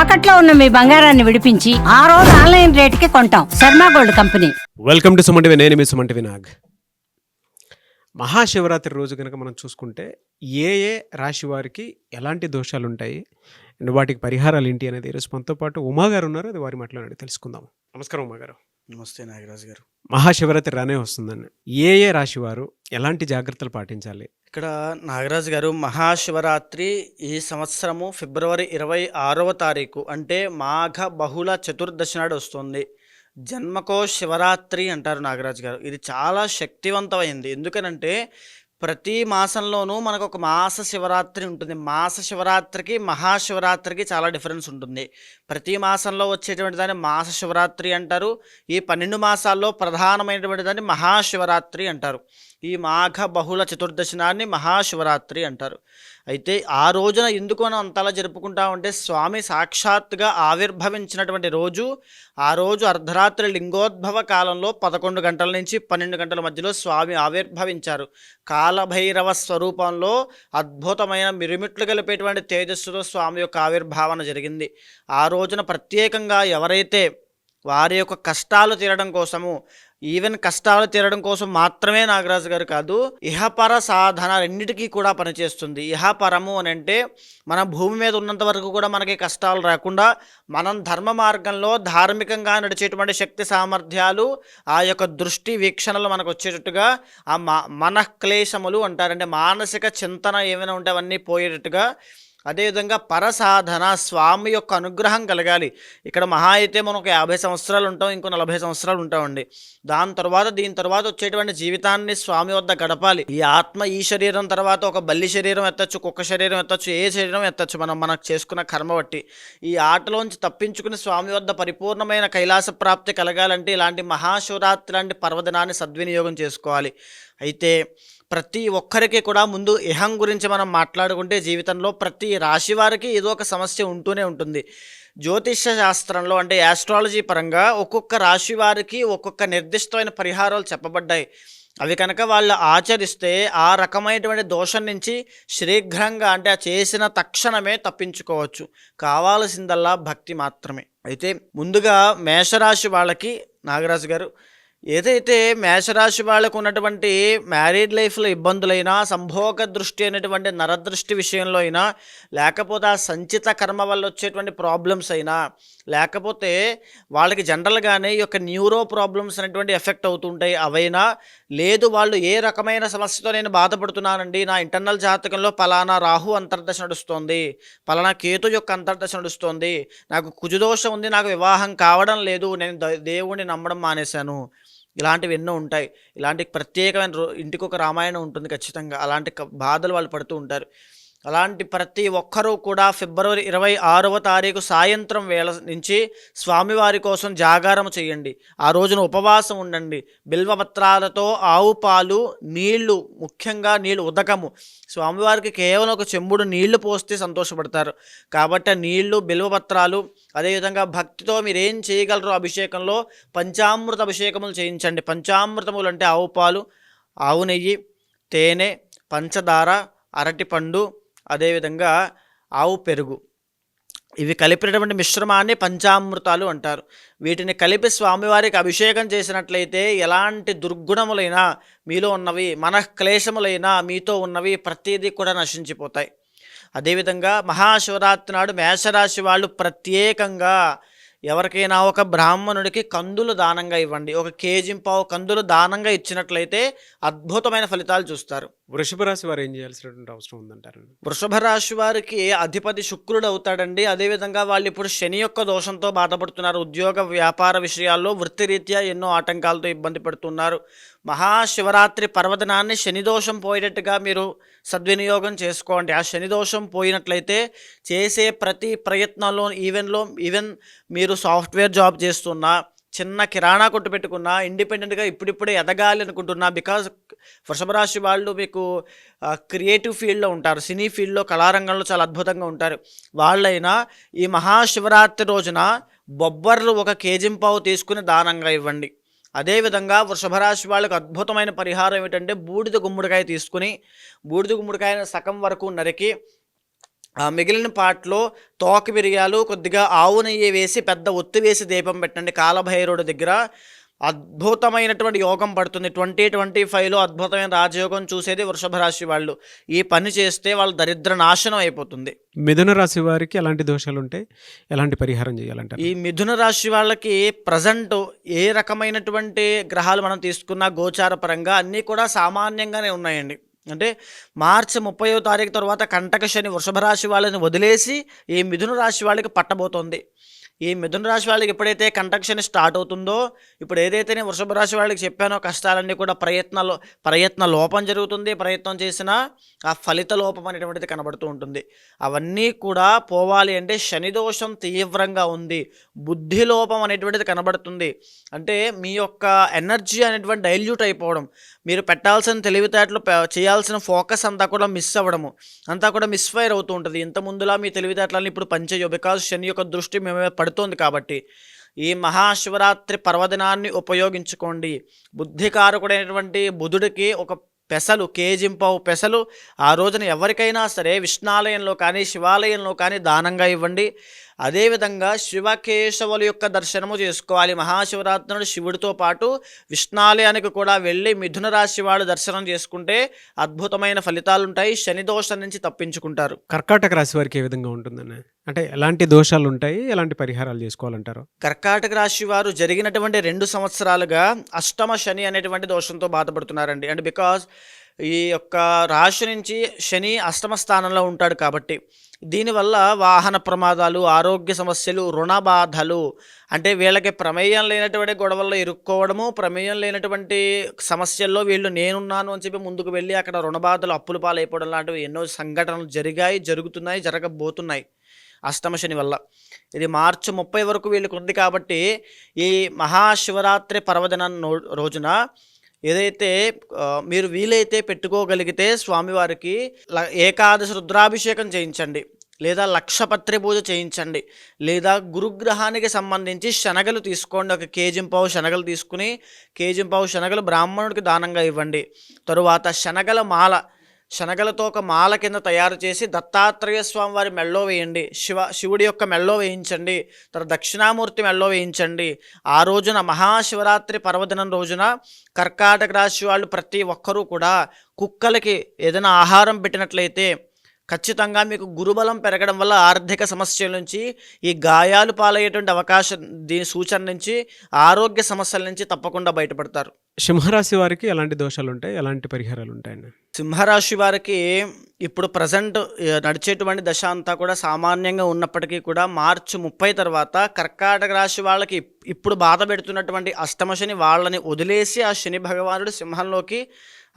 తాకట్లో ఉన్న మీ బంగారాన్ని విడిపించి ఆ రోజు ఆన్లైన్ రేటుకి కొంటాం. Sharma gold company. Welcome to Suman TV. నేను మీ సుమన్ టీవీ నాగ్. మహాశివరాత్రి రోజు కనుక మనం చూసుకుంటే ఏ ఏ రాశి వారికి ఎలాంటి దోషాలు ఉంటాయి అండ్ వాటికి పరిహారాలు ఏంటి అనేది ఈరోజు మనతో పాటు ఉమా గారు ఉన్నారు. అది వారి మాటలోనే తెలుసుకుందాం. నమస్కారం ఉమా గారు. నమస్తే నాగరాజు గారు. మహాశివరాత్రి రానే వస్తుందండి. ఏ ఏ రాశి వారు ఎలాంటి జాగ్రత్తలు పాటించాలి? ఇక్కడ నాగరాజు గారు, మహాశివరాత్రి ఈ సంవత్సరము ఫిబ్రవరి 26వ తారీఖు అంటే మాఘ బహుళ చతుర్దశి నాడు వస్తుంది. జన్మకో శివరాత్రి అంటారు నాగరాజు గారు. ఇది చాలా శక్తివంతమైంది. ఎందుకనంటే ప్రతి మాసంలోనూ మనకు ఒక మాస శివరాత్రి ఉంటుంది. మాస శివరాత్రికి మహాశివరాత్రికి చాలా డిఫరెన్స్ ఉంటుంది. ప్రతి మాసంలో వచ్చేటువంటి దాన్ని మాస శివరాత్రి అంటారు. ఈ 12 మాసాల్లో ప్రధానమైనటువంటి దాన్ని మహాశివరాత్రి అంటారు. ఈ మాఘ బహుళ చతుర్దశి నాన్ని మహాశివరాత్రి అంటారు. అయితే ఆ రోజున ఎందుకు మనం అంతలా జరుపుకుంటామంటే స్వామి సాక్షాత్తుగా ఆవిర్భవించినటువంటి రోజు. ఆ రోజు అర్ధరాత్రి లింగోద్భవ కాలంలో 11 గంటల నుంచి 12 గంటల మధ్యలో స్వామి ఆవిర్భవించారు. కాలభైరవ స్వరూపంలో అద్భుతమైన మిరుమిట్లు కలిపేటువంటి తేజస్సుతో స్వామి యొక్క ఆవిర్భావన జరిగింది. ఆ రోజున ప్రత్యేకంగా ఎవరైతే వారి యొక్క కష్టాలు తీరడం కోసము, ఈవెన్ కష్టాలు తీరడం కోసం మాత్రమే నాగరాజు గారు కాదు, ఇహపర సాధన రెండింటికీ కూడా పనిచేస్తుంది. ఇహపరము అని అంటే మన భూమి మీద ఉన్నంత వరకు కూడా మనకి కష్టాలు రాకుండా మనం ధర్మ మార్గంలో ధార్మికంగా నడిచేటువంటి శక్తి సామర్థ్యాలు, ఆ యొక్క దృష్టి వీక్షణలు మనకు వచ్చేటట్టుగా, ఆ మనఃక్లేశములు అంటారంటే మానసిక చింతన ఏమైనా ఉంటే అవన్నీ పోయేటట్టుగా, అదేవిధంగా పరసాధన స్వామి యొక్క అనుగ్రహం కలగాలి. ఇక్కడ మహా అయితే మనం ఒక 50 సంవత్సరాలు ఉంటాం, ఇంకో 40 సంవత్సరాలు ఉంటామండి. దీని తర్వాత వచ్చేటువంటి జీవితాన్ని స్వామి వద్ద గడపాలి. ఈ ఆత్మ ఈ శరీరం తర్వాత ఒక బల్లి శరీరం ఎత్తచ్చు, కుక్క శరీరం ఎత్తచ్చు, ఏ శరీరం ఎత్తచ్చు, మనకు చేసుకున్న కర్మ బట్టి. ఈ ఆటలోంచి తప్పించుకుని స్వామి వద్ద పరిపూర్ణమైన కైలాస ప్రాప్తి కలగాలంటే ఇలాంటి మహాశివరాత్రి లాంటి పర్వదినాన్ని సద్వినియోగం చేసుకోవాలి. అయితే ప్రతి ఒక్కరికి కూడా ముందు ఇహం గురించి మనం మాట్లాడుకుంటే జీవితంలో ప్రతి రాశి వారికి ఏదో ఒక సమస్య ఉంటూనే ఉంటుంది. జ్యోతిష్య శాస్త్రంలో అంటే యాస్ట్రాలజీ పరంగా ఒక్కొక్క రాశి వారికి ఒక్కొక్క నిర్దిష్టమైన పరిహారాలు చెప్పబడ్డాయి. అవి కనుక వాళ్ళు ఆచరిస్తే ఆ రకమైనటువంటి దోషం నుంచి శీఘ్రంగా అంటే ఆ చేసిన తక్షణమే తప్పించుకోవచ్చు. కావాల్సిందల్లా భక్తి మాత్రమే. అయితే ముందుగా మేషరాశి వాళ్ళకి నాగరాజు గారు, ఏదైతే మేషరాశి వాళ్ళకు ఉన్నటువంటి మ్యారీడ్ లైఫ్లో ఇబ్బందులైనా, సంభోగ దృష్టి అనేటువంటి నరదృష్టి విషయంలో అయినా, లేకపోతే ఆ సంచిత కర్మ వల్ల వచ్చేటువంటి ప్రాబ్లమ్స్ అయినా, లేకపోతే వాళ్ళకి జనరల్గానే ఈ యొక్క న్యూరో ప్రాబ్లమ్స్ అనేటువంటి ఎఫెక్ట్ అవుతుంటాయి అవైనా, లేదు వాళ్ళు ఏ రకమైన సమస్యతో నేను బాధపడుతున్నానండి, నా ఇంటర్నల్ జాతకంలో పలానా రాహు అంతర్దశ నడుస్తోంది, పలానా కేతు యొక్క అంతర్దశ నడుస్తోంది, నాకు కుజదోషం ఉంది, నాకు వివాహం కావడం లేదు, నేను దేవుణ్ణి నమ్మడం మానేశాను, ఇలాంటివి ఎన్నో ఉంటాయి. ఇలాంటి ప్రత్యేకమైన ఇంటికి ఒక రామాయణం ఉంటుంది ఖచ్చితంగా. అలాంటి బాధలు వాళ్ళు పడుతూ ఉంటారు. అలాంటి ప్రతి ఒక్కరూ కూడా ఫిబ్రవరి 26వ తారీఖు సాయంత్రం వేళ నుంచి స్వామివారి కోసం జాగారం చేయండి. ఆ రోజున ఉపవాసం ఉండండి. బిల్వపత్రాలతో ఆవు పాలు, నీళ్లు, ముఖ్యంగా నీళ్లు ఉదకము, స్వామివారికి కేవలం ఒక చెంబుడు నీళ్లు పోస్తే సంతోషపడతారు. కాబట్టి నీళ్లు, బిల్వపత్రాలు, అదేవిధంగా భక్తితో మీరేం చేయగలరో అభిషేకంలో పంచామృత అభిషేకములు చేయించండి. పంచామృతములు అంటే ఆవు పాలు, ఆవు నెయ్యి, తేనె, పంచదార, అరటిపండు, అదేవిధంగా ఆవు పెరుగు, ఇవి కలిపినటువంటి మిశ్రమాన్ని పంచామృతాలు అంటారు. వీటిని కలిపి స్వామివారికి అభిషేకం చేసినట్లయితే ఎలాంటి దుర్గుణములైనా మీలో ఉన్నవి, మనఃక్లేశములైనా మీతో ఉన్నవి ప్రతిదీ కూడా నశించిపోతాయి. అదేవిధంగా మహాశివరాత్రి నాడు మేషరాశి వాళ్ళు ప్రత్యేకంగా ఎవరికైనా ఒక బ్రాహ్మణుడికి కందులు దానంగా ఇవ్వండి. 1 కేజీ పావు కందులు దానంగా ఇచ్చినట్లయితే అద్భుతమైన ఫలితాలు చూస్తారు. వృషభ రాశి వారు ఏం చేయాల్సినటువంటి అవసరం ఉందంటారు? వృషభ రాశి వారికి అధిపతి శుక్రుడు అవుతాడండి. అదేవిధంగా వాళ్ళు ఇప్పుడు శని యొక్క దోషంతో బాధపడుతున్నారు. ఉద్యోగ వ్యాపార విషయాల్లో వృత్తిరీత్యా ఎన్నో ఆటంకాలతో ఇబ్బంది పడుతున్నారు. మహాశివరాత్రి పర్వదినాన్ని శని దోషం పోయేటట్టుగా మీరు సద్వినియోగం చేసుకోండి. ఆ శని దోషం పోయినట్లయితే చేసే ప్రతి ప్రయత్నంలో ఈవెన్ మీరు సాఫ్ట్వేర్ జాబ్ చేస్తున్నా, చిన్న కిరాణా కొట్టు పెట్టుకున్నా, ఇండిపెండెంట్గా ఇప్పుడిప్పుడే ఎదగాలి అనుకుంటున్నా, బికాజ్ వృషభ రాశి వాళ్ళు మీకు క్రియేటివ్ ఫీల్డ్లో ఉంటారు, సినీ ఫీల్డ్లో, కళారంగంలో చాలా అద్భుతంగా ఉంటారు. వాళ్ళైనా ఈ మహాశివరాత్రి రోజున బొబ్బర్లు 1 కేజీ పావు తీసుకుని దానంగా ఇవ్వండి. అదేవిధంగా వృషభ రాశి వాళ్ళకు అద్భుతమైన పరిహారం ఏమిటంటే బూడిద గుమ్మడికాయ తీసుకుని, బూడిద గుమ్మడికాయను సగం వరకు నరికి ఆ మిగిలిన పాటలో తోక మిరియాలు కొద్దిగా ఆవు నెయ్యి వేసి పెద్ద ఒత్తి వేసి దీపం పెట్టండి కాలభైరవుడి దగ్గర. అద్భుతమైనటువంటి యోగం పడుతుంది. 2025లో అద్భుతమైన రాజయోగం చూసేది వృషభ రాశి వాళ్ళు. ఈ పని చేస్తే వాళ్ళ దరిద్ర నాశనం అయిపోతుంది. మిథున రాశి వారికి ఎలాంటి దోషాలు ఉంటాయి, ఎలాంటి పరిహారం చేయాలంటారు? ఈ మిథున రాశి వాళ్ళకి ప్రజెంట్ ఏ రకమైనటువంటి గ్రహాలు మనం తీసుకున్నా గోచార పరంగా అన్నీ కూడా సామాన్యంగానే ఉన్నాయండి. అంటే మార్చి 30వ తారీఖు తర్వాత కంటక శని వృషభ రాశి వాళ్ళని వదిలేసి ఈ మిథున రాశి వాళ్ళకి పట్టబోతోంది. ఈ మిథున రాశి వాళ్ళకి ఎప్పుడైతే కంటక శని స్టార్ట్ అవుతుందో, ఇప్పుడు ఏదైతే నేను వృషభ రాశి వాళ్ళకి చెప్పానో కష్టాలన్నీ కూడా ప్రయత్న లోపం జరుగుతుంది. ప్రయత్నం చేసినా ఆ ఫలిత లోపం అనేటువంటిది కనబడుతూ ఉంటుంది. అవన్నీ కూడా పోవాలి అంటే శని దోషం తీవ్రంగా ఉంది, బుద్ధి లోపం అనేటువంటిది కనబడుతుంది. అంటే మీ యొక్క ఎనర్జీ అనేటువంటి డైల్యూట్ అయిపోవడం, మీరు పెట్టాల్సిన తెలివితేటలు చేయాల్సిన ఫోకస్ అంతా కూడా మిస్ అవ్వడము, అంతా కూడా మిస్ఫైర్ అవుతూ ఉంటుంది. ఇంత ముందులా మీ తెలివితేటలని ఇప్పుడు పనిచేయవు, బికాజ్ శని యొక్క దృష్టి మీ మీద పడుతోంది. కాబట్టి ఈ మహాశివరాత్రి పర్వదినాన్ని ఉపయోగించుకోండి. బుద్ధికారకుడైనటువంటి బుధుడికి ఒక పెసలు, కేజింపావు పెసలు ఆ రోజున ఎవరికైనా సరే విష్ణాలయంలో కానీ శివాలయంలో కానీ దానంగా ఇవ్వండి. అదేవిధంగా శివకేశవుల యొక్క దర్శనము చేసుకోవాలి. మహాశివరాత్రి నాడు శివుడితో పాటు విష్ణాలయానికి కూడా వెళ్ళి మిథున రాశి వాడు దర్శనం చేసుకుంటే అద్భుతమైన ఫలితాలు ఉంటాయి. శని దోషం నుంచి తప్పించుకుంటారు. కర్కాటక రాశి వారికి ఏ విధంగా ఉంటుందని, అంటే ఎలాంటి దోషాలు ఉంటాయి, ఎలాంటి పరిహారాలు చేసుకోవాలంటారు? కర్కాటక రాశి వారు జరిగినటువంటి 2 సంవత్సరాలుగా అష్టమ శని అనేటువంటి దోషంతో బాధపడుతున్నారండి. అండ్ బికాజ్ ఈ యొక్క రాశి నుంచి శని అష్టమ స్థానంలో ఉంటాడు కాబట్టి దీనివల్ల వాహన ప్రమాదాలు, ఆరోగ్య సమస్యలు, రుణ బాధలు, అంటే వీళ్ళకి ప్రమేయం లేనటువంటి గొడవల్లో ఇరుక్కోవడము, ప్రమేయం లేనటువంటి సమస్యల్లో వీళ్ళు నేనున్నాను అని చెప్పి ముందుకు వెళ్ళి అక్కడ రుణ బాధలు, అప్పుల పాలైపోవడం లాంటివి ఎన్నో సంఘటనలు జరుగుతున్నాయి, జరగబోతున్నాయి అష్టమ శని వల్ల. ఇది మార్చి 30 వరకు వీళ్ళకి ఉంది. కాబట్టి ఈ మహాశివరాత్రి పర్వదినం రోజున ఏదైతే మీరు వీలైతే పెట్టుకోగలిగితే స్వామివారికి ఏకాదశి రుద్రాభిషేకం చేయించండి, లేదా లక్షపత్రి పూజ చేయించండి, లేదా గురుగ్రహానికి సంబంధించి శనగలు తీసుకోండి. 1 కేజింపావు శనగలు తీసుకుని కేజింపావు శనగలు బ్రాహ్మణుడికి దానంగా ఇవ్వండి. తరువాత శనగలతో ఒక మాల కింద తయారు చేసి దత్తాత్రేయ స్వామి వారి మెళ్ళో వేయండి, శివుడి యొక్క మెళ్ళో వేయించండి, తర్వాత దక్షిణామూర్తి మెళ్ళో వేయించండి. ఆ రోజున మహాశివరాత్రి పర్వదినం రోజున కర్కాటక రాశి వాళ్ళు ప్రతి ఒక్కరూ కూడా కుక్కలకి ఏదైనా ఆహారం పెట్టినట్లయితే ఖచ్చితంగా మీకు గురుబలం పెరగడం వల్ల ఆర్థిక సమస్యల నుంచి, ఈ గాయాలు పాలయ్యేటువంటి అవకాశం, దీని సూచన నుంచి, ఆరోగ్య సమస్యల నుంచి తప్పకుండా బయటపడతారు. సింహరాశి వారికి ఎలాంటి దోషాలు ఉంటాయి, ఎలాంటి పరిహారాలు ఉంటాయండి? సింహరాశి వారికి ఇప్పుడు ప్రజెంట్ నడిచేటువంటి దశ అంతా కూడా సామాన్యంగా ఉన్నప్పటికీ కూడా మార్చి 30 తర్వాత కర్కాటక రాశి వాళ్ళకి ఇప్పుడు బాధ పెడుతున్నటువంటి అష్టమ శని వాళ్ళని వదిలేసి ఆ శని భగవానుడు సింహంలోకి,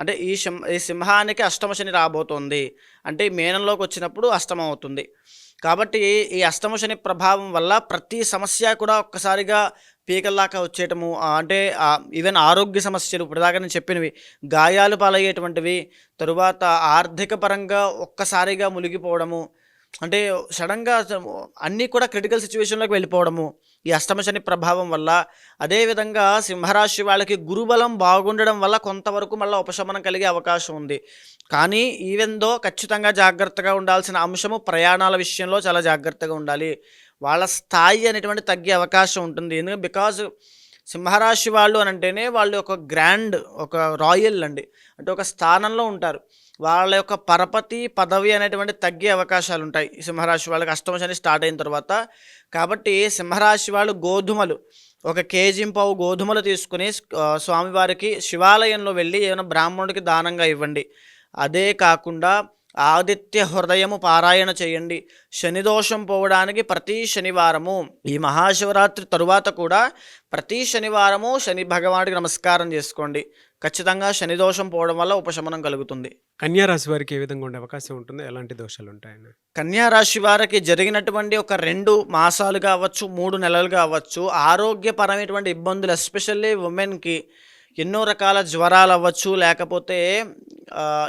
అంటే ఈ సింహానికి అష్టమ శని రాబోతోంది. అంటే మేనంలోకి వచ్చినప్పుడు అష్టమం అవుతుంది. కాబట్టి ఈ అష్టమ శని ప్రభావం వల్ల ప్రతి సమస్య కూడా ఒక్కసారిగా పీకల్లాగా వచ్చేయటము, అంటే ఈవెన్ ఆరోగ్య సమస్యలు ఇప్పటిదాకా నేను చెప్పినవి, గాయాలు పాలయ్యేటువంటివి, తరువాత ఆర్థిక పరంగా ఒక్కసారిగా మునిగిపోవడము, అంటే సడన్గా అన్నీ కూడా క్రిటికల్ సిచ్యువేషన్లోకి వెళ్ళిపోవడము ఈ అష్టమ శని ప్రభావం వల్ల. అదేవిధంగా సింహరాశి వాళ్ళకి గురుబలం బాగుండడం వల్ల కొంతవరకు మళ్ళీ ఉపశమనం కలిగే అవకాశం ఉంది. కానీ ఈవెందో ఖచ్చితంగా జాగ్రత్తగా ఉండాల్సిన అంశము ప్రయాణాల విషయంలో చాలా జాగ్రత్తగా ఉండాలి. వాళ్ళ స్థాయి అనేటువంటి తగ్గే అవకాశం ఉంటుంది. ఎందుకంటే బికాజ్ సింహరాశి వాళ్ళు అని అంటేనే వాళ్ళు ఒక గ్రాండ్, ఒక రాయల్ అండి, అంటే ఒక స్థానంలో ఉంటారు. వాళ్ళ యొక్క పరపతి పదవి అనేటువంటి తగ్గే అవకాశాలు ఉంటాయి సింహరాశి వాళ్ళకి అష్టమ శని స్టార్ట్ అయిన తర్వాత. కాబట్టి సింహరాశి వాళ్ళు గోధుమలు, 1 కేజింపావు గోధుమలు తీసుకుని స్వామివారికి శివాలయంలో వెళ్ళి ఏమైనా బ్రాహ్మణుడికి దానంగా ఇవ్వండి. అదే కాకుండా ఆదిత్య హృదయము పారాయణ చేయండి. శనిదోషం పోవడానికి ప్రతి శనివారము, ఈ మహాశివరాత్రి తరువాత కూడా ప్రతి శనివారము శని భగవానుడికి నమస్కారం చేసుకోండి. ఖచ్చితంగా శనిదోషం పోవడం వల్ల ఉపశమనం కలుగుతుంది. కన్యా రాశి వారికి ఏ విధంగా ఉండే అవకాశం ఉంటుంది, ఎలాంటి దోషాలు ఉంటాయని? కన్యా రాశి వారికి జరిగినటువంటి ఒక 2 మాసాలు కావచ్చు, 3 నెలలు కావచ్చు, ఆరోగ్యపరమైనటువంటి ఇబ్బందులు, ఎస్పెషల్లీ ఉమెన్కి ఎన్నో రకాల జ్వరాలు అవ్వచ్చు, లేకపోతే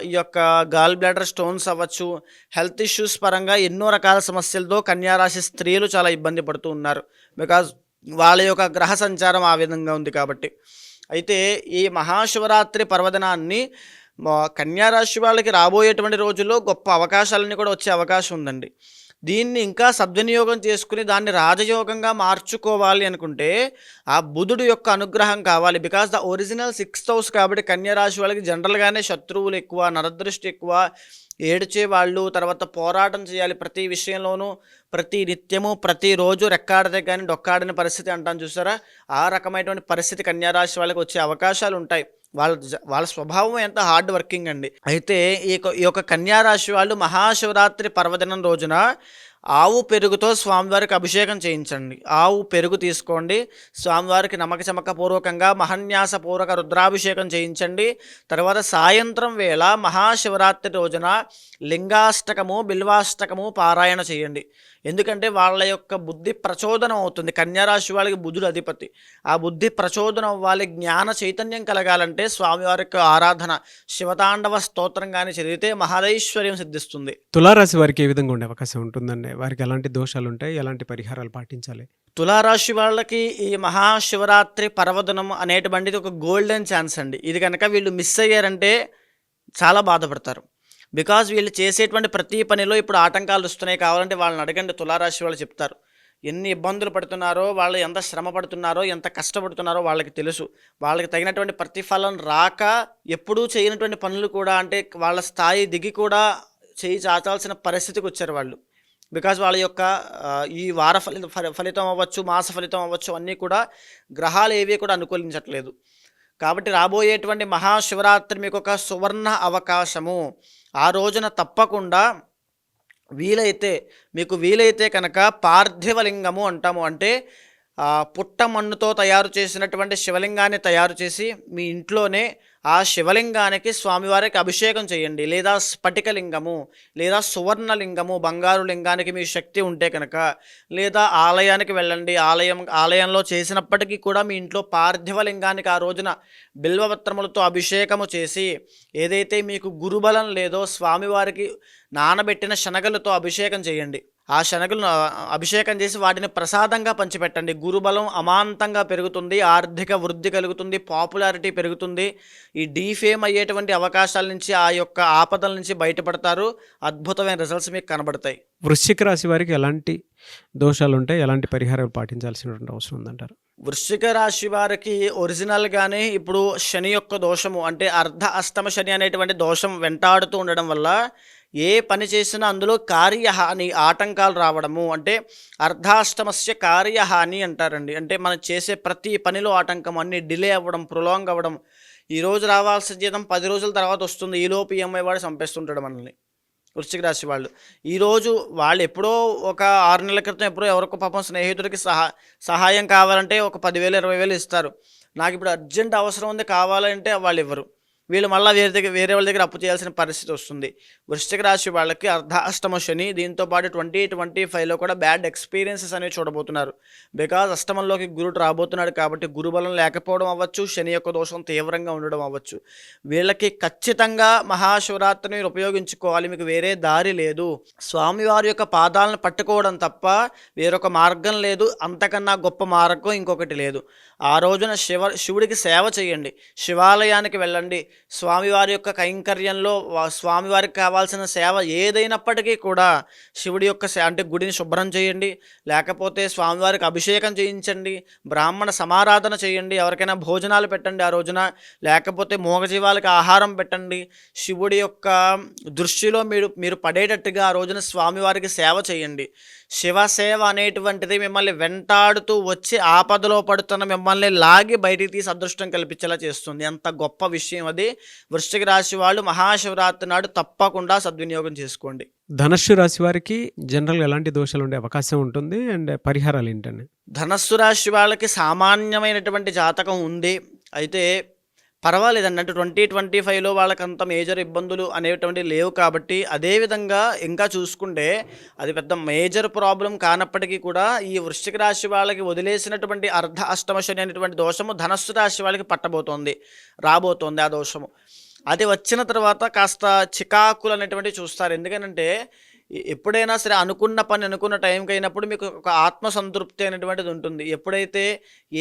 ఈ యొక్క గాల్ బ్లాడర్ స్టోన్స్ అవ్వచ్చు, హెల్త్ ఇష్యూస్ పరంగా ఎన్నో రకాల సమస్యలతో కన్యారాశి స్త్రీలు చాలా ఇబ్బంది పడుతూ ఉన్నారు. బికాజ్ వాళ్ళ యొక్క గ్రహ సంచారం ఆ విధంగా ఉంది కాబట్టి. అయితే ఈ మహాశివరాత్రి పర్వదినాన్ని కన్యా రాశి వాళ్ళకి రాబోయేటువంటి రోజుల్లో గొప్ప అవకాశాలన్నీ కూడా వచ్చే అవకాశం ఉందండి. దీన్ని ఇంకా సద్వినియోగం చేసుకుని దాన్ని రాజయోగంగా మార్చుకోవాలి అనుకుంటే ఆ బుధుడు యొక్క అనుగ్రహం కావాలి. Because the original 6th house కాబట్టి కన్యా రాశి వాళ్ళకి జనరల్గానే శత్రువులు ఎక్కువ, నరదృష్టి ఎక్కువ, ఏడ్చే వాళ్ళు, తర్వాత పోరాటం చేయాలి ప్రతి విషయంలోనూ, ప్రతి నిత్యము ప్రతిరోజు రెక్కాడితే కానీ డొక్కాడని పరిస్థితి అంటాను చూసారా, ఆ రకమైనటువంటి పరిస్థితి కన్యా రాశి వాళ్ళకి వచ్చే అవకాశాలు ఉంటాయి. వాళ్ళ స్వభావం ఎంత హార్డ్ వర్కింగ్ అండి. అయితే ఈ యొక్క కన్యా రాశి వాళ్ళు మహాశివరాత్రి పర్వదినం రోజున ఆవు పెరుగుతో స్వామివారికి అభిషేకం చేయించండి. ఆవు పెరుగు తీసుకోండి, స్వామివారికి నమ్మక చమకపూర్వకంగా మహన్యాసపూర్వక రుద్రాభిషేకం చేయించండి. తర్వాత సాయంత్రం వేళ మహాశివరాత్రి రోజున లింగాష్టకము, బిల్వాష్టకము పారాయణ చేయండి. ఎందుకంటే వాళ్ళ యొక్క బుద్ధి ప్రచోదనం అవుతుంది. కన్యారాశి వాళ్ళకి బుధుడు అధిపతి. ఆ బుద్ధి ప్రచోదనం అవ్వాలి, జ్ఞాన చైతన్యం కలగాలంటే స్వామివారి యొక్క ఆరాధన, శివతాండవ స్తోత్రం కానీ చదివితే మహదైశ్వర్యం సిద్ధిస్తుంది. తులారాశి వారికి ఏ విధంగా ఉండే అవకాశం ఉంటుందండి? వారికి ఎలాంటి దోషాలు ఉంటాయి, ఎలాంటి పరిహారాలు పాటించాలి? తులారాశి వాళ్ళకి ఈ మహాశివరాత్రి పర్వదినం అనేటువంటిది ఒక గోల్డెన్ ఛాన్స్ అండి. ఇది కనుక వీళ్ళు మిస్ అయ్యారంటే చాలా బాధపడతారు. బికాజ్ వీళ్ళు చేసేటువంటి ప్రతి పనిలో ఇప్పుడు ఆటంకాలు వస్తున్నాయి. కావాలంటే వాళ్ళని అడగండి, తులారాశి వాళ్ళు చెప్తారు. ఎన్ని ఇబ్బందులు పడుతున్నారో, వాళ్ళు ఎంత శ్రమ పడుతున్నారో, ఎంత కష్టపడుతున్నారో వాళ్ళకి తెలుసు. వాళ్ళకి తగినటువంటి ప్రతిఫలం రాక ఎప్పుడూ చేయనటువంటి పనులు కూడా, అంటే వాళ్ళ స్థాయి దిగి కూడా చేయి చాచాల్సిన పరిస్థితికి వచ్చారు వాళ్ళు. బికాజ్ వాళ్ళ యొక్క ఈ వార ఫలితం అవ్వచ్చు, మాస ఫలితం అవ్వచ్చు, అన్నీ కూడా గ్రహాలు ఏవి కూడా అనుకూలించట్లేదు. కాబట్టి రాబోయేటువంటి మహాశివరాత్రి మీకు ఒక సువర్ణ అవకాశము. ఆ రోజున తప్పకుండా మీకు వీలైతే కనుక పార్థివలింగము అంటాము. అంటే పుట్ట మన్నుతో తయారు చేసినటువంటి శివలింగాన్ని తయారు చేసి మీ ఇంట్లోనే ఆ శివలింగానికి స్వామివారికి అభిషేకం చేయండి. లేదా స్ఫటికలింగము, లేదా సువర్ణలింగము, బంగారు లింగానికి మీ శక్తి ఉంటే కనుక, లేదా ఆలయానికి వెళ్ళండి. ఆలయంలో చేసినప్పటికీ కూడా మీ ఇంట్లో పార్థివలింగానికి ఆ రోజున బిల్వపత్రములతో అభిషేకము చేసి, ఏదైతే మీకు గురుబలం లేదో స్వామివారికి నానబెట్టిన శనగలతో అభిషేకం చేయండి. ఆ శనగలను అభిషేకం చేసి వాటిని ప్రసాదంగా పంచిపెట్టండి. గురుబలం అమాంతంగా పెరుగుతుంది, ఆర్థిక వృద్ధి కలుగుతుంది, పాపులారిటీ పెరుగుతుంది. ఈ డీఫేమ్ అయ్యేటువంటి అవకాశాల నుంచి, ఆ యొక్క ఆపదల నుంచి బయటపడతారు. అద్భుతమైన రిజల్ట్స్ మీకు కనబడతాయి. వృశ్చిక రాశి వారికి ఎలాంటి దోషాలు ఉంటాయి, ఎలాంటి పరిహారాలు పాటించాల్సినటువంటి అవసరం ఉందంటారు? వృశ్చిక రాశి వారికి ఒరిజినల్గానే ఇప్పుడు శని యొక్క దోషము, అంటే అర్ధ అష్టమ శని అనేటువంటి దోషం వెంటాడుతూ ఉండడం వల్ల ఏ పని చేసినా అందులో కార్యహాని, ఆటంకాలు రావడము, అంటే అర్ధాష్టమస్య కార్యహాని అంటారండి. అంటే మనం చేసే ప్రతి పనిలో ఆటంకం, అన్ని డిలే అవ్వడం, ప్రొలాంగ్ అవ్వడం. ఈరోజు రావాల్సిన జీతం 10 రోజుల తర్వాత వస్తుంది, ఈలోపు ఈఎంఐ వాడు చంపేస్తుంటాడు మనల్ని. వృశ్చిక రాశి వాళ్ళు ఈరోజు వాళ్ళు ఎప్పుడో ఒక 6 నెలల క్రితం ఎప్పుడో ఎవరికో పాపం స్నేహితుడికి సహాయం కావాలంటే ఒక 10,000 20,000 ఇస్తారు. నాకు ఇప్పుడు అర్జెంట్ అవసరం ఉంది కావాలంటే వాళ్ళు ఇవ్వరు. వీళ్ళు మళ్ళీ వేరే వాళ్ళ దగ్గర అప్పు చేయాల్సిన పరిస్థితి వస్తుంది. వృశ్చిక రాశి వాళ్ళకి అర్ధాష్టమ శని, దీంతోపాటు 2025లో కూడా బ్యాడ్ ఎక్స్పీరియన్సెస్ అనేవి చూడబోతున్నారు. బికాజ్ అష్టమంలోకి గురుడు రాబోతున్నాడు కాబట్టి గురుబలం లేకపోవడం అవ్వచ్చు, శని యొక్క దోషం తీవ్రంగా ఉండడం అవ్వచ్చు. వీళ్ళకి ఖచ్చితంగా మహాశివరాత్రిని ఉపయోగించుకోవాలి, మీకు వేరే దారి లేదు. స్వామివారి యొక్క పాదాలను పట్టుకోవడం తప్ప వేరొక మార్గం లేదు. అంతకన్నా గొప్ప మార్గం ఇంకొకటి లేదు. ఆ రోజున శివుడికి సేవ చేయండి, శివాలయానికి వెళ్ళండి. స్వామివారి యొక్క కైంకర్యంలో స్వామివారికి కావాల్సిన సేవ ఏదైనప్పటికీ కూడా శివుడి యొక్క అంటే గుడిని శుభ్రం చేయండి, లేకపోతే స్వామివారికి అభిషేకం చేయించండి, బ్రాహ్మణ సమారాధన చేయండి, ఎవరికైనా భోజనాలు పెట్టండి ఆ రోజున, లేకపోతే మూగజీవాలకు ఆహారం పెట్టండి. శివుడి యొక్క దృష్టిలో మీరు పడేటట్టుగా ఆ రోజున స్వామివారికి సేవ చేయండి. శివసేవ అనేటువంటిది మిమ్మల్ని వెంటాడుతూ వచ్చి ఆపదలో పడుతున్న మిమ్మల్ని లాగి బయటికి తీసి అదృష్టం కల్పించేలా చేస్తుంది. ఎంత గొప్ప విషయం అది. వృశ్చిక రాశి వాళ్ళు మహాశివరాత్రి నాడు తప్పకుండా సద్వినియోగం చేసుకోండి. ధనస్సు రాశి వారికి జనరల్గా ఎలాంటి దోషాలు ఉండే అవకాశం ఉంటుంది అండ్ పరిహారాలు ఏంటండి? ధనస్సు రాశి వాళ్ళకి సామాన్యమైనటువంటి జాతకం ఉంది. అయితే పర్వాలేదండి, అంటే 2025లో వాళ్ళకంత మేజర్ ఇబ్బందులు అనేటువంటివి లేవు కాబట్టి. అదేవిధంగా ఇంకా చూసుకుంటే అది పెద్ద మేజర్ ప్రాబ్లం కానప్పటికీ కూడా ఈ వృశ్చిక రాశి వాళ్ళకి వదిలేసినటువంటి అర్ధ అష్టమ శని అనేటువంటి దోషము ధనస్సు రాశి వాళ్ళకి రాబోతోంది ఆ దోషము. అది వచ్చిన తర్వాత కాస్త చికాకులు అనేటువంటివి చూస్తారు. ఎందుకంటే ఎప్పుడైనా సరే అనుకున్న పని అనుకున్న టైంకి అయినప్పుడు మీకు ఒక ఆత్మసంతృప్తి అనేటువంటిది ఉంటుంది. ఎప్పుడైతే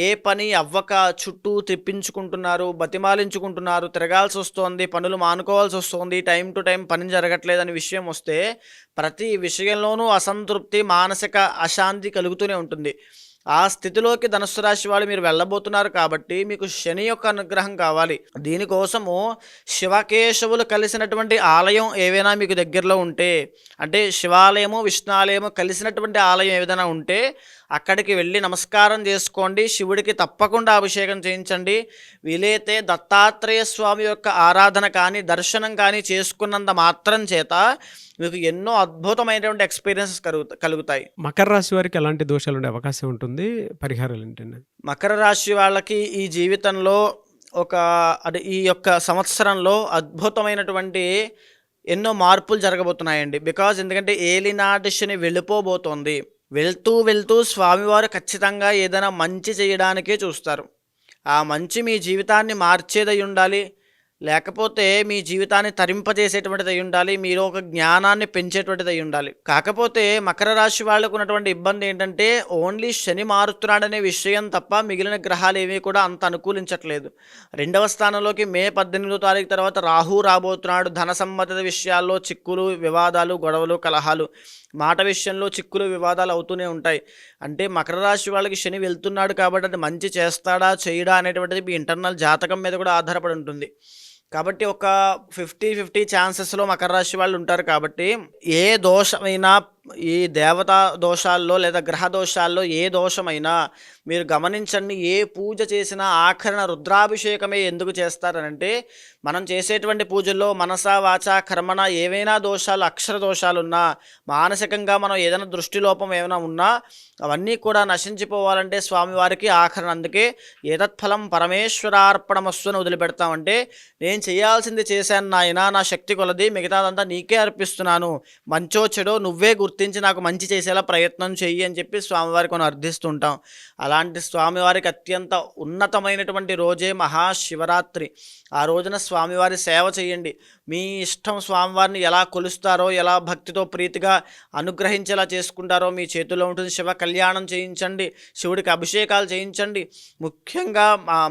ఏ పని అవ్వక చుట్టూ తెప్పించుకుంటున్నారు, బతిమాలించుకుంటున్నారు, తిరగాల్సి వస్తోంది, పనులు మానుకోవాల్సి వస్తుంది, టైం టు టైం పని జరగట్లేదనే విషయం వస్తే ప్రతి విషయంలోనూ అసంతృప్తి, మానసిక అశాంతి కలుగుతూనే ఉంటుంది. ఆ స్థితిలోకి ధనుస్సు రాశి వాళ్ళు మీరు వెళ్ళబోతున్నారు కాబట్టి మీకు శని యొక్క అనుగ్రహం కావాలి. దీనికోసము శివకేశవులు కలిసినటువంటి ఆలయం ఏవైనా మీకు దగ్గరలో ఉంటే, అంటే శివాలయము విష్ణాలయము కలిసినటువంటి ఆలయం ఏదైనా ఉంటే అక్కడికి వెళ్ళి నమస్కారం చేసుకోండి. శివుడికి తప్పకుండా అభిషేకం చేయించండి. వీలైతే దత్తాత్రేయ స్వామి యొక్క ఆరాధన కానీ దర్శనం కానీ చేసుకున్నంత మాత్రం చేత మీకు ఎన్నో అద్భుతమైనటువంటి ఎక్స్పీరియన్సెస్ కలుగుతాయి. మకర రాశి వారికి ఎలాంటి దోషాలు ఉండే అవకాశం ఉంటుంది, పరిహారాలు ఏంటండి? మకర రాశి వాళ్ళకి ఈ జీవితంలో అంటే ఈ యొక్క సంవత్సరంలో అద్భుతమైనటువంటి ఎన్నో మార్పులు జరగబోతున్నాయండి. ఎందుకంటే ఏలినాటి శని వెళ్ళిపోబోతోంది. వెళ్తూ స్వామివారు ఖచ్చితంగా ఏదైనా మంచి చేయడానికే చూస్తారు. ఆ మంచి మీ జీవితాన్ని మార్చేదై ఉండాలి, లేకపోతే మీ జీవితాన్ని తరింపజేసేటువంటిది అయి ఉండాలి, మీరు ఒక జ్ఞానాన్ని పెంచేటువంటిది అయి ఉండాలి. కాకపోతే మకర రాశి వాళ్ళకు ఉన్నటువంటి ఇబ్బంది ఏంటంటే ఓన్లీ శని మారుతున్నాడనే విషయం తప్ప మిగిలిన గ్రహాలు ఏమీ కూడా అంత అనుకూలించట్లేదు. 2వ స్థానంలోకి మే 18వ తారీఖు తర్వాత రాహు రాబోతున్నాడు. ధన సంబంధిత విషయాల్లో చిక్కులు, వివాదాలు, గొడవలు, కలహాలు, మాట విషయంలో చిక్కులు, వివాదాలు అవుతూనే ఉంటాయి. అంటే మకర రాశి వాళ్ళకి శని వెళ్తున్నాడు కాబట్టి అది మంచి చేస్తాడా చేయడా అనేటువంటిది మీ ఇంటర్నల్ జాతకం మీద కూడా ఆధారపడి ఉంటుంది. కాబట్టి ఒక 50-50 ఛాన్సెస్లో మకర రాశి వాళ్ళు ఉంటారు. కాబట్టి ఏ దోషమైనా, ఈ దేవతా దోషాల్లో లేదా గ్రహ దోషాల్లో ఏ దోషమైనా మీరు గమనించండి. ఏ పూజ చేసినా ఆఖరణ రుద్రాభిషేకమే ఎందుకు చేస్తారనంటే మనం చేసేటువంటి పూజల్లో మనస వాచ కర్మణ ఏవైనా దోషాలు, అక్షర దోషాలున్నా, మానసికంగా మనం ఏదైనా దృష్టిలోపం ఏమైనా ఉన్నా అవన్నీ కూడా నశించిపోవాలంటే స్వామివారికి ఆఖరణ. అందుకే ఏతత్ఫలం పరమేశ్వరార్పణమస్సు అని వదిలిపెడతామంటే నేను చేయాల్సింది చేశాను నాయన, నా శక్తి కొలది, మిగతాదంతా నీకే అర్పిస్తున్నాను, మంచో చెడో నువ్వే గుర్తించి నాకు మంచి చేసేలా ప్రయత్నం చెయ్యి అని చెప్పి స్వామివారికి మనం అర్థిస్తుంటాం. అలాంటి స్వామివారికి అత్యంత ఉన్నతమైనటువంటి రోజే మహాశివరాత్రి. ఆ రోజున స్వామివారి సేవ చేయండి. మీ ఇష్టం, స్వామివారిని ఎలా కొలుస్తారో, ఎలా భక్తితో ప్రీతిగా అనుగ్రహించేలా చేసుకుంటారో మీ చేతుల్లో ఉంటుంది. శివ కళ్యాణం చేయించండి, శివుడికి అభిషేకాలు చేయించండి. ముఖ్యంగా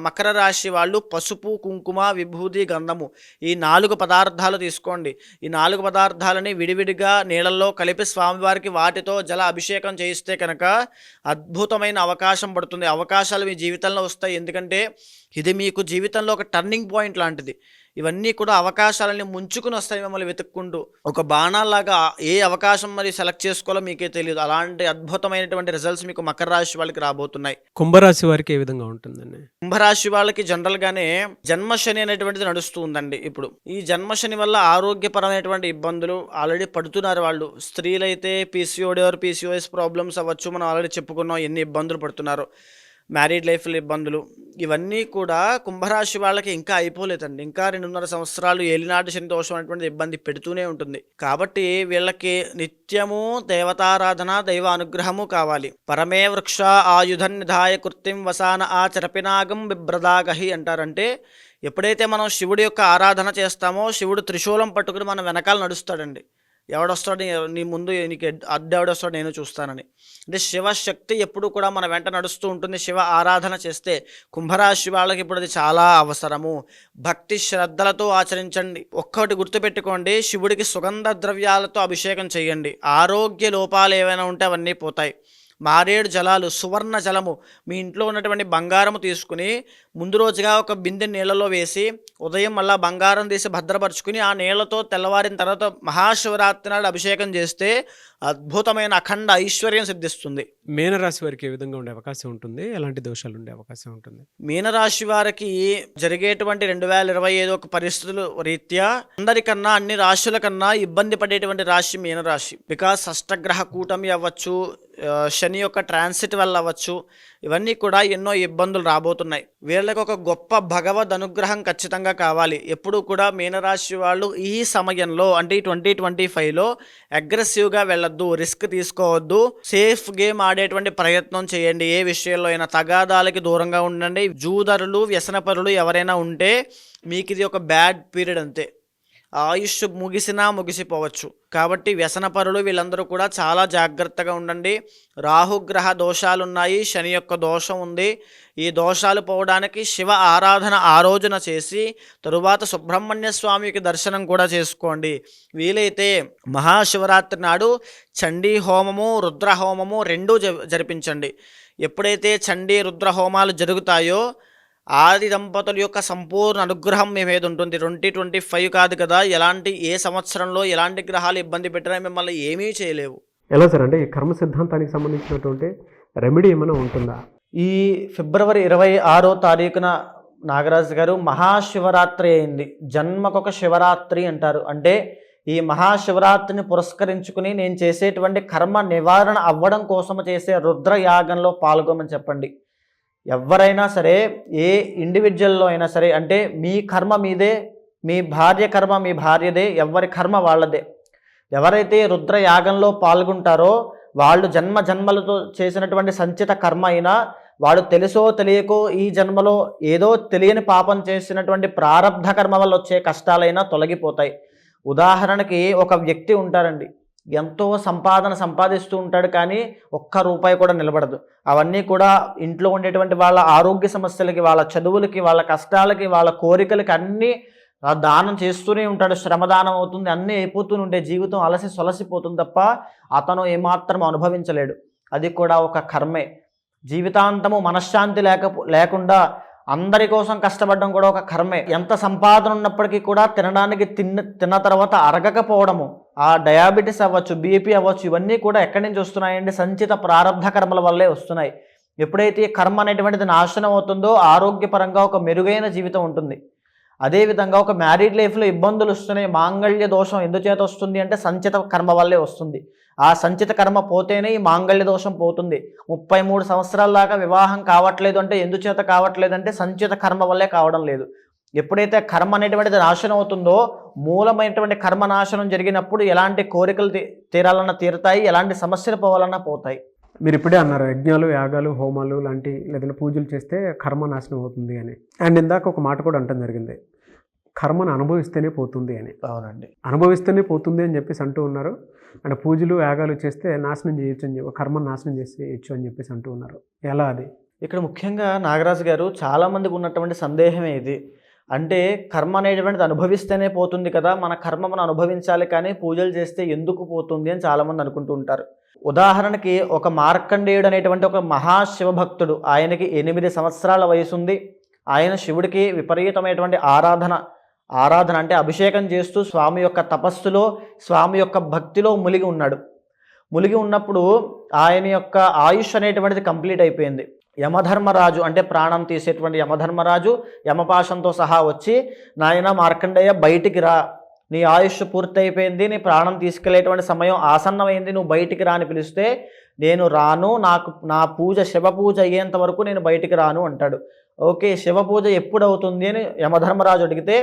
మకర రాశి వాళ్ళు పసుపు, కుంకుమ, విభూది, గంధము ఈ 4 పదార్థాలు తీసుకోండి. ఈ 4 పదార్థాలని విడివిడిగా నీళ్ళల్లో కలిపి స్వామివారికి వాటితో జల అభిషేకం చేయిస్తే కనుక అద్భుతమైన అవకాశం పడుతుంది. అవకాశాలు మీ జీవితంలో వస్తాయి. ఎందుకంటే ఇది మీకు జీవితంలో ఒక టర్నింగ్ పాయింట్ లాంటిది. ఇవన్నీ కూడా అవకాశాలని ముంచుకుని వస్తాయి మిమ్మల్ని వెతుక్కుంటూ. ఒక బాణాలాగా ఏ అవకాశం మరి సెలెక్ట్ చేసుకోవాలో మీకే తెలియదు. అలాంటి అద్భుతమైనటువంటి రిజల్ట్స్ మీకు మకర రాశి వాళ్ళకి రాబోతున్నాయి. కుంభరాశి వారికి ఏ విధంగా ఉంటుందండి? కుంభరాశి వాళ్ళకి జనరల్గానే జన్మశని అనేటువంటిది నడుస్తూ ఉందండి. ఇప్పుడు ఈ జన్మశని వల్ల ఆరోగ్యపరమైనటువంటి ఇబ్బందులు ఆల్రెడీ పడుతున్నారు వాళ్ళు. స్త్రీలైతే పీసీఓఎస్ ప్రాబ్లమ్స్ అవ్వచ్చు, మనం ఆల్రెడీ చెప్పుకున్నాం ఎన్ని ఇబ్బందులు పడుతున్నారు. మ్యారీడ్ లైఫ్లో ఇబ్బందులు, ఇవన్నీ కూడా కుంభరాశి వాళ్ళకి ఇంకా అయిపోలేదండి. ఇంకా 2.5 సంవత్సరాలు ఏలినాటి శని దోషం అనేటువంటి ఇబ్బంది పెడుతూనే ఉంటుంది. కాబట్టి వీళ్ళకి నిత్యము దేవతారాధన, దైవ అనుగ్రహము కావాలి. పరమే వృక్ష ఆయుధన్ నిధాయ కృత్యం వసాన ఆచరపినాగం బిభ్రదాగహి అంటారంటే ఎప్పుడైతే మనం శివుడి యొక్క ఆరాధన చేస్తామో శివుడు త్రిశూలం పట్టుకుని మన వెనకాల నడుస్తాడండి. ఎవడొస్తాడు నీ ముందు, నీకు అడ్డెవడొస్తాడు నేను చూస్తానని. అంటే శివశక్తి ఎప్పుడు కూడా మన వెంట నడుస్తూ ఉంటుంది. శివ ఆరాధన చేస్తే కుంభరాశి వాళ్ళకి ఇప్పుడు అది చాలా అవసరము. భక్తి శ్రద్ధలతో ఆచరించండి. ఒక్కటి గుర్తుపెట్టుకోండి, శివుడికి సుగంధ ద్రవ్యాలతో అభిషేకం చేయండి. ఆరోగ్య లోపాలు ఏవైనా ఉంటే అవన్నీ పోతాయి. మారేడు జలాలు, సువర్ణ జలము, మీ ఇంట్లో ఉన్నటువంటి బంగారము తీసుకుని ముందు రోజుగా ఒక బిందె నీళ్ళలో వేసి ఉదయం మళ్ళీ బంగారం తీసి భద్రపరుచుకుని ఆ నీళ్లతో తెల్లవారిన తర్వాత మహాశివరాత్రి నాడు అభిషేకం చేస్తే అద్భుతమైన అఖండ ఐశ్వర్యం సిద్ధిస్తుంది. మీనరాశి వారికి ఏ విధంగా ఉండే అవకాశం ఉంటుంది, ఎలాంటి దోషాలు ఉండే అవకాశం ఉంటుంది? మీనరాశి వారికి జరిగేటువంటి 2025 ఒక పరిస్థితుల రీత్యా అందరికన్నా, అన్ని రాశుల కన్నా ఇబ్బంది పడేటువంటి రాశి మీనరాశి. బికాస్ అష్టగ్రహ కూటమి అవ్వచ్చు, శని యొక్క ట్రాన్సిట్ వల్ల అవ్వచ్చు, ఇవన్నీ కూడా ఎన్నో ఇబ్బందులు రాబోతున్నాయి. వీళ్ళకి ఒక గొప్ప భగవద్ అనుగ్రహం ఖచ్చితంగా కావాలి. ఎప్పుడు కూడా మీనరాశి వాళ్ళు ఈ సమయంలో అంటే 2025లో అగ్రెసివ్గా వెళ్ళొద్దు, రిస్క్ తీసుకోవద్దు, సేఫ్ గేమ్ ఆడేటువంటి ప్రయత్నం చేయండి. ఏ విషయంలో అయినా తగాదాలకి దూరంగా ఉండండి. జూదరులు, వ్యసనపరులు ఎవరైనా ఉంటే మీకు ఇది ఒక బ్యాడ్ పీరియడ్ అంతే. ఆయుష్ ముగిసినా ముగిసిపోవచ్చు. కాబట్టి వ్యసనపరులు వీళ్ళందరూ కూడా చాలా జాగ్రత్తగా ఉండండి. రాహుగ్రహ దోషాలున్నాయి, శని యొక్క దోషం ఉంది. ఈ దోషాలు పోవడానికి శివ ఆరాధన ఆ రోజున చేసి తరువాత సుబ్రహ్మణ్య స్వామికి దర్శనం కూడా చేసుకోండి. వీలైతే మహాశివరాత్రి నాడు చండీ హోమము, రుద్ర హోమము రెండూ జరిపించండి. ఎప్పుడైతే చండీ రుద్ర హోమాలు జరుగుతాయో ఆది దంపతుల యొక్క సంపూర్ణ అనుగ్రహం మీ మీద ఉంటుంది. 2025 కాదు కదా, ఏ సంవత్సరంలో ఎలాంటి గ్రహాలు ఇబ్బంది పెట్టినా మిమ్మల్ని ఏమీ చేయలేవు. ఎలా సార్, అంటే ఈ కర్మ సిద్ధాంతానికి సంబంధించినటువంటి రెమెడీ ఏమైనా ఉంటుందా? ఈ ఫిబ్రవరి 26వ తారీఖున నాగరాజు గారు మహాశివరాత్రి అయింది. జన్మకొక శివరాత్రి అంటారు. అంటే ఈ మహాశివరాత్రిని పురస్కరించుకుని నేను చేసేటువంటి కర్మ నివారణ అవ్వడం కోసం చేసే రుద్రయాగంలో పాల్గొమని చెప్పండి. ఎవరైనా సరే, ఏ ఇండివిజువల్లో అయినా సరే, అంటే మీ కర్మ మీదే, మీ భార్య కర్మ మీ భార్యదే, ఎవరి కర్మ వాళ్ళదే. ఎవరైతే రుద్రయాగంలో పాల్గొంటారో వాళ్ళు జన్మలతో చేసినటువంటి సంచిత కర్మ అయినా, వాడు తెలుసో తెలియకో ఈ జన్మలో ఏదో తెలియని పాపం చేసినటువంటి ప్రారబ్ధ కర్మ వల్ల వచ్చే కష్టాలైనా తొలగిపోతాయి. ఉదాహరణకి ఒక వ్యక్తి ఉంటారండి, ఎంతో సంపాదిస్తూ ఉంటాడు, కానీ ఒక్క రూపాయి కూడా నిలబడదు. అవన్నీ కూడా ఇంట్లో ఉండేటువంటి వాళ్ళ ఆరోగ్య సమస్యలకి, వాళ్ళ చదువులకి, వాళ్ళ కష్టాలకి, వాళ్ళ కోరికలకి అన్నీ దానం చేస్తూనే ఉంటాడు. శ్రమదానం అవుతుంది, అన్నీ అయిపోతూనే ఉంటే జీవితం సొలసిపోతుంది తప్ప అతను ఏమాత్రం అనుభవించలేడు. అది కూడా ఒక కర్మే. జీవితాంతము మనశ్శాంతి లేకుండా అందరి కోసం కష్టపడడం కూడా ఒక కర్మే. ఎంత సంపాదన ఉన్నప్పటికీ కూడా తినడానికి తిన్న తర్వాత అరగకపోవడము, ఆ డయాబెటీస్ అవ్వచ్చు, బీపీ అవ్వచ్చు, ఇవన్నీ కూడా ఎక్కడి నుంచి వస్తున్నాయండి? సంచిత ప్రారబ్ధ కర్మల వల్లే వస్తున్నాయి. ఎప్పుడైతే కర్మ అనేటువంటిది నాశనం అవుతుందో ఆరోగ్యపరంగా ఒక మెరుగైన జీవితం ఉంటుంది. అదేవిధంగా ఒక మ్యారీడ్ లైఫ్లో ఇబ్బందులు వస్తున్నాయి. మాంగళ్య దోషం ఎందుచేత వస్తుంది అంటే సంచిత కర్మ వల్లే వస్తుంది. ఆ సంచిత కర్మ పోతేనే ఈ మాంగళ్య దోషం పోతుంది. 33 సంవత్సరాల దాకా వివాహం కావట్లేదు అంటే ఎందుచేత కావట్లేదు అంటే సంచిత కర్మ వల్లే కావడం లేదు. ఎప్పుడైతే కర్మ అనేటువంటిది నాశనం అవుతుందో, మూలమైనటువంటి కర్మ నాశనం జరిగినప్పుడు ఎలాంటి కోరికలు తీరాలన్నా తీరుతాయి, ఎలాంటి సమస్యలు పోవాలన్నా పోతాయి. మీరు ఇప్పుడే అన్నారు యజ్ఞాలు, యాగాలు, హోమాలు లాంటి లేదంటే పూజలు చేస్తే కర్మ నాశనం అవుతుంది అని. అండ్ ఇందాక ఒక మాట కూడా అంటం జరిగింది, కర్మను అనుభవిస్తేనే పోతుంది అని. అవునండి, అనుభవిస్తేనే పోతుంది అని చెప్పేసి అంటూ ఉన్నారు. అంటే పూజలు, యాగాలు చేస్తే నాశనం చేయొచ్చు అని చెప్పి, కర్మను నాశనం చేసేయచ్చు అని చెప్పేసి అంటూ ఉన్నారు. ఎలా అది? ఇక్కడ ముఖ్యంగా నాగరాజు గారు చాలామందికి ఉన్నటువంటి సందేహమే ఇది. అంటే కర్మ అనేటువంటిది అనుభవిస్తేనే పోతుంది కదా, మన కర్మ మనం అనుభవించాలి, కానీ పూజలు చేస్తే ఎందుకు పోతుంది అని చాలామంది అనుకుంటూ ఉంటారు. ఉదాహరణకి ఒక మార్కండేయుడు అనేటువంటి ఒక మహాశివభక్తుడు, ఆయనకి 8 సంవత్సరాల వయసు ఉంది. ఆయన శివుడికి విపరీతమైనటువంటి ఆరాధన అంటే అభిషేకం చేస్తూ స్వామి యొక్క తపస్సులో, స్వామి యొక్క భక్తిలో ములిగి ఉన్నప్పుడు ఆయన యొక్క ఆయుష్ అనేటువంటిది కంప్లీట్ అయిపోయింది. యమధర్మరాజు అంటే ప్రాణం తీసేటువంటి యమధర్మరాజు యమపాశంతో సహా వచ్చి, నాయన మార్కండేయ బయటికి రా, నీ ఆయుష్ పూర్తయిపోయింది, నీ ప్రాణం తీసుకెళ్లేటువంటి సమయం ఆసన్నమైంది, నువ్వు బయటికి రా అని పిలిస్తే, నేను రాను, నా పూజ శివ పూజ అయ్యేంత వరకు నేను బయటికి రాను అంటాడు. ఓకే, శివ పూజ ఎప్పుడు అవుతుంది అని యమధర్మరాజు అడిగితే,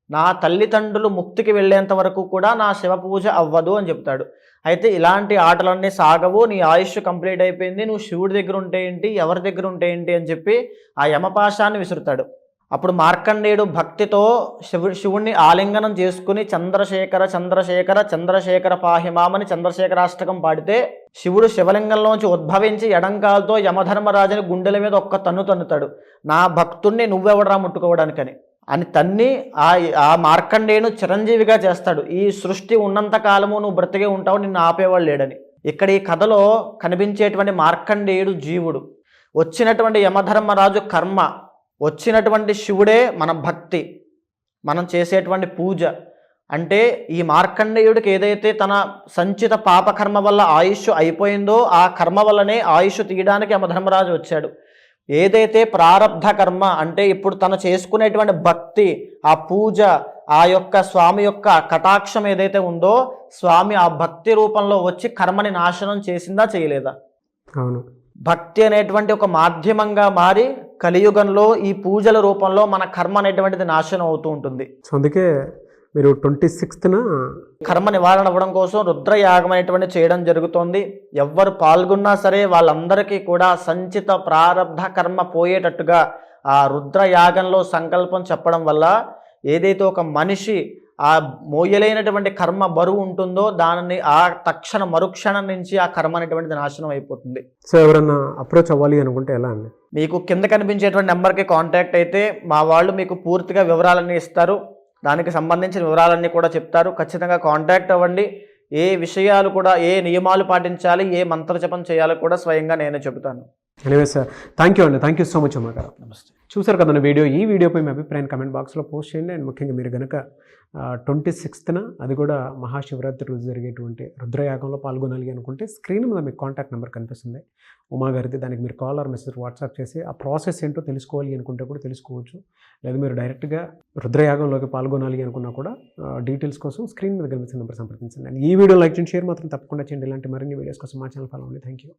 నా తల్లిదండ్రులు ముక్తికి వెళ్ళేంత వరకు కూడా నా శివ పూజ అవ్వదు అని చెప్తాడు. అయితే ఇలాంటి ఆటలన్నీ సాగవు, నీ ఆయుష్ కంప్లీట్ అయిపోయింది, నువ్వు శివుడి దగ్గర ఉంటే ఏంటి, ఎవరి దగ్గర ఉంటే ఏంటి అని చెప్పి ఆ యమపాశాన్ని విసురుతాడు. అప్పుడు మార్కండేయుడు భక్తితో శివుణ్ణి ఆలింగనం చేసుకుని చంద్రశేఖర చంద్రశేఖర చంద్రశేఖర పాహిమామని చంద్రశేఖరాష్టకం పాడితే, శివుడు శివలింగంలోంచి ఉద్భవించి ఎడంకాలతో యమధర్మరాజుని గుండెల మీద ఒక్క తన్నుతాడు. నా భక్తుణ్ణి నువ్వెవడరా ముట్టుకోవడానికని అని తన్ని ఆ మార్కండేయును చిరంజీవిగా చేస్తాడు. ఈ సృష్టి ఉన్నంత కాలము నువ్వు బ్రతికే ఉంటావు, నిన్ను ఆపేవాడు లేడని. ఇక్కడ ఈ కథలో కనిపించేటువంటి మార్కండేయుడు జీవుడు, వచ్చినటువంటి యమధర్మరాజు కర్మ, వచ్చినటువంటి శివుడే మన భక్తి, మనం చేసేటువంటి పూజ. అంటే ఈ మార్కండేయుడికి ఏదైతే తన సంచిత పాపకర్మ వల్ల ఆయుష్ అయిపోయిందో, ఆ కర్మ వల్లనే ఆయుష్ తీయడానికి యమధర్మరాజు వచ్చాడు. ఏదైతే ప్రారబ్ధ కర్మ అంటే ఇప్పుడు తను చేసుకునేటువంటి భక్తి, ఆ పూజ, ఆ యొక్క స్వామి యొక్క కటాక్షం ఏదైతే ఉందో, స్వామి ఆ భక్తి రూపంలో వచ్చి కర్మని నాశనం చేసిందా చేయలేదా? అవును. భక్తి అనేటువంటి ఒక మాధ్యమంగా మారి కలియుగంలో ఈ పూజల రూపంలో మన కర్మ అనేటువంటిది నాశనం అవుతూ ఉంటుంది. సో అందుకే మీరు 26న కర్మ నివారణ అవ్వడం కోసం రుద్రయాగం అనేటువంటి చేయడం జరుగుతోంది. ఎవ్వరు పాల్గొన్నా సరే వాళ్ళందరికీ కూడా సంచిత ప్రారబ్ధ కర్మ పోయేటట్టుగా ఆ రుద్రయాగంలో సంకల్పం చెప్పడం వల్ల ఏదైతే ఒక మనిషి ఆ మోయలేనటువంటి కర్మ బరువు ఉంటుందో దానిని ఆ తక్షణ మరుక్షణం నుంచి ఆ కర్మ అనేటువంటిది నాశనం అయిపోతుంది. సో ఎవరన్నా అప్రోచ్ అవ్వాలి అనుకుంటే ఎలా అండి? మీకు కింద కనిపించేటువంటి నెంబర్కి కాంటాక్ట్ అయితే మా వాళ్ళు మీకు పూర్తిగా వివరాలన్నీ ఇస్తారు, దానికి సంబంధించిన వివరాలన్నీ కూడా చెప్తారు. ఖచ్చితంగా కాంటాక్ట్ అవ్వండి. ఏ విషయాలు కూడా, ఏ నియమాలు పాటించాలి, ఏ మంత్ర జపం చేయాలో కూడా స్వయంగా నేనే చెబుతాను. ఎనివే సార్, థ్యాంక్ యూ అండి. థ్యాంక్ యూ సో మచ్ ఉమాగారు. నమస్తే. చూసారు కదండి వీడియో. ఈ వీడియోపై మీ అభిప్రాయం కమెంట్ బాక్స్లో పోస్ట్ చేయండి. అండ్ ముఖ్యంగా మీరు కనుక 26న అది కూడా మహాశివరాత్రి రోజు జరిగేటువంటి రుద్రయాగంలో పాల్గొనాలి అనుకుంటే స్క్రీన్ మీద మీకు కాంటాక్ట్ నెంబర్ కనిపిస్తుంది ఉమాగారిది. దానికి మీరు కాల్ ఆర్ మెసేజ్ వాట్సాప్ చేసి ఆ ప్రాసెస్ ఏంటో తెలుసుకోవాలి అనుకుంటే కూడా తెలుసుకోవచ్చు. లేదా మీరు డైరెక్ట్గా రుద్రయాగంలోకి పాల్గొనాలి అనుకున్నా కూడా డీటెయిల్స్ కోసం స్క్రీన్ మీద కనిపిస్తున్న నెంబర్ సంప్రదించండి. అండ్ ఈ వీడియో లైక్ చేయండి, షేర్ మాత్రం తప్పకుండా చేయండి. ఇలాంటి మరిన్ని వీడియోస్ కోసం మా ఛానల్ ఫాలో అవ్వండి. Thank you.